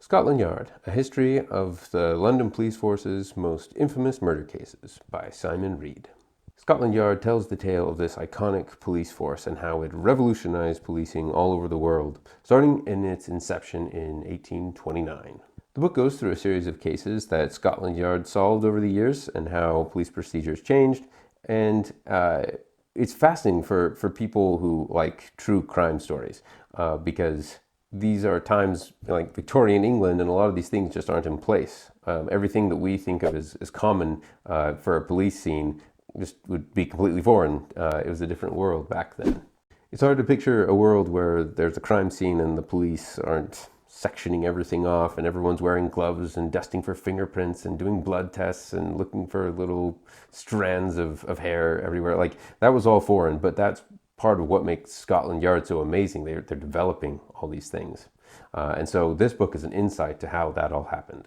Scotland Yard, A History of the London Police Force's Most Infamous Murder Cases by Simon Reed. Scotland Yard tells the tale of this iconic police force and how it revolutionized policing all over the world, starting in its inception in 1829. The book goes through a series of cases that Scotland Yard solved over the years and how police procedures changed, and it's fascinating for people who like true crime stories because these are times like Victorian England, and a lot of these things just aren't in place. Everything that we think of as common for a police scene just would be completely foreign. It was a different world back then. It's hard to picture a world where there's a crime scene and the police aren't sectioning everything off and everyone's wearing gloves and dusting for fingerprints and doing blood tests and looking for little strands of hair everywhere. Like, that was all foreign, but that's part of what makes Scotland Yard so amazing. They're developing all these things. And so this book is an insight to how that all happened.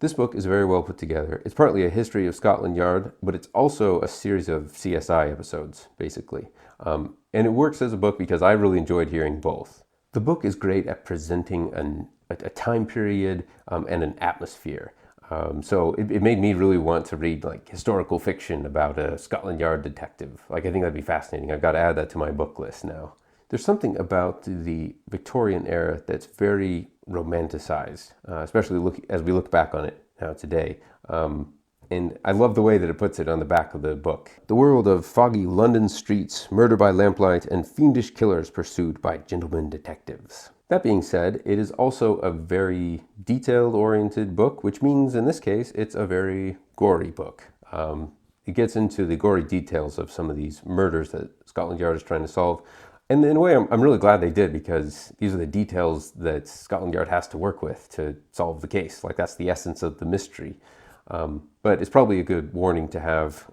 This book is very well put together. It's partly a history of Scotland Yard, but it's also a series of CSI episodes, basically. And it works as a book because I really enjoyed hearing both. The book is great at presenting a time period and an atmosphere. So it made me really want to read like historical fiction about a Scotland Yard detective. Like, I think that'd be fascinating. I've got to add that to my book list now. There's something about the Victorian era that's very romanticized, especially as we look back on it now today. And I love the way that it puts it on the back of the book. The world of foggy London streets, murder by lamplight, and fiendish killers pursued by gentlemen detectives. That being said, it is also a very detail-oriented book, which means in this case, it's a very gory book. It gets into the gory details of some of these murders that Scotland Yard is trying to solve. And in a way, I'm really glad they did, because these are the details that Scotland Yard has to work with to solve the case. Like, that's the essence of the mystery. But it's probably a good warning to have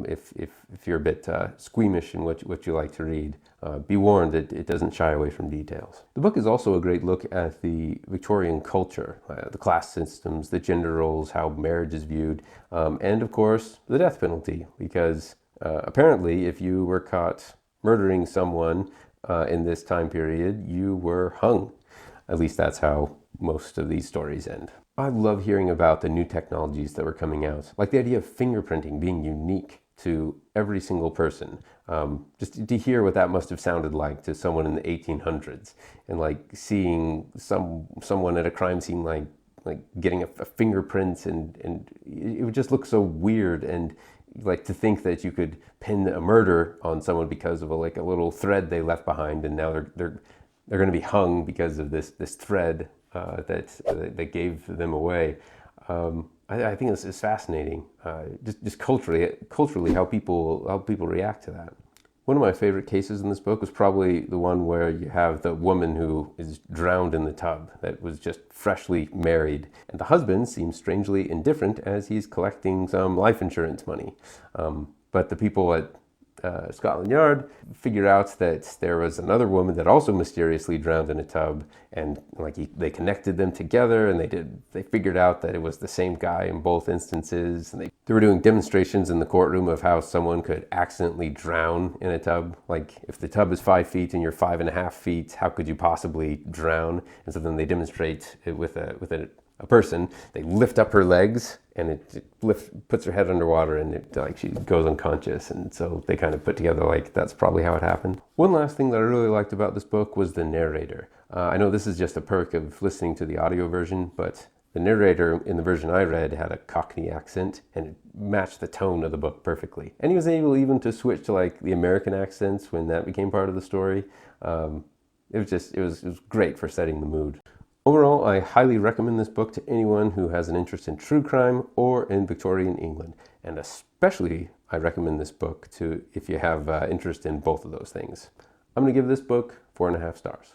if you're a bit squeamish in what you like to read. Be warned that it doesn't shy away from details. The book is also a great look at the Victorian culture, the class systems, the gender roles, how marriage is viewed, and of course, the death penalty, because apparently if you were caught murdering someone in this time period, you were hung. At least that's how most of these stories end. I love hearing about the new technologies that were coming out, like the idea of fingerprinting being unique to every single person. Just to hear what that must have sounded like to someone in the 1800s, and like seeing someone at a crime scene like getting a fingerprint, and it would just look so weird. And like, to think that you could pin a murder on someone because of a little thread they left behind, and now they're going to be hung because of this thread that gave them away. I think this is fascinating. Just culturally, how people react to that. One of my favorite cases in this book was probably the one where you have the woman who is drowned in the tub that was just freshly married, and the husband seems strangely indifferent as he's collecting some life insurance money. But the people at Scotland Yard figured out that there was another woman that also mysteriously drowned in a tub, and they connected them together, and they figured out that it was the same guy in both instances. And they were doing demonstrations in the courtroom of how someone could accidentally drown in a tub. Like, if the tub is 5 feet and you're 5.5 feet, how could you possibly drown? And so then they demonstrate it with a person. They lift up her legs, and it puts her head underwater, and she goes unconscious. And so they kind of put together that's probably how it happened. One last thing that I really liked about this book was the narrator. I know this is just a perk of listening to the audio version, but the narrator in the version I read had a Cockney accent, and it matched the tone of the book perfectly. And he was able even to switch to the American accents when that became part of the story. It was great for setting the mood. Overall, I highly recommend this book to anyone who has an interest in true crime or in Victorian England. And especially, I recommend this book to if you have interest in both of those things. I'm going to give this book 4.5 stars.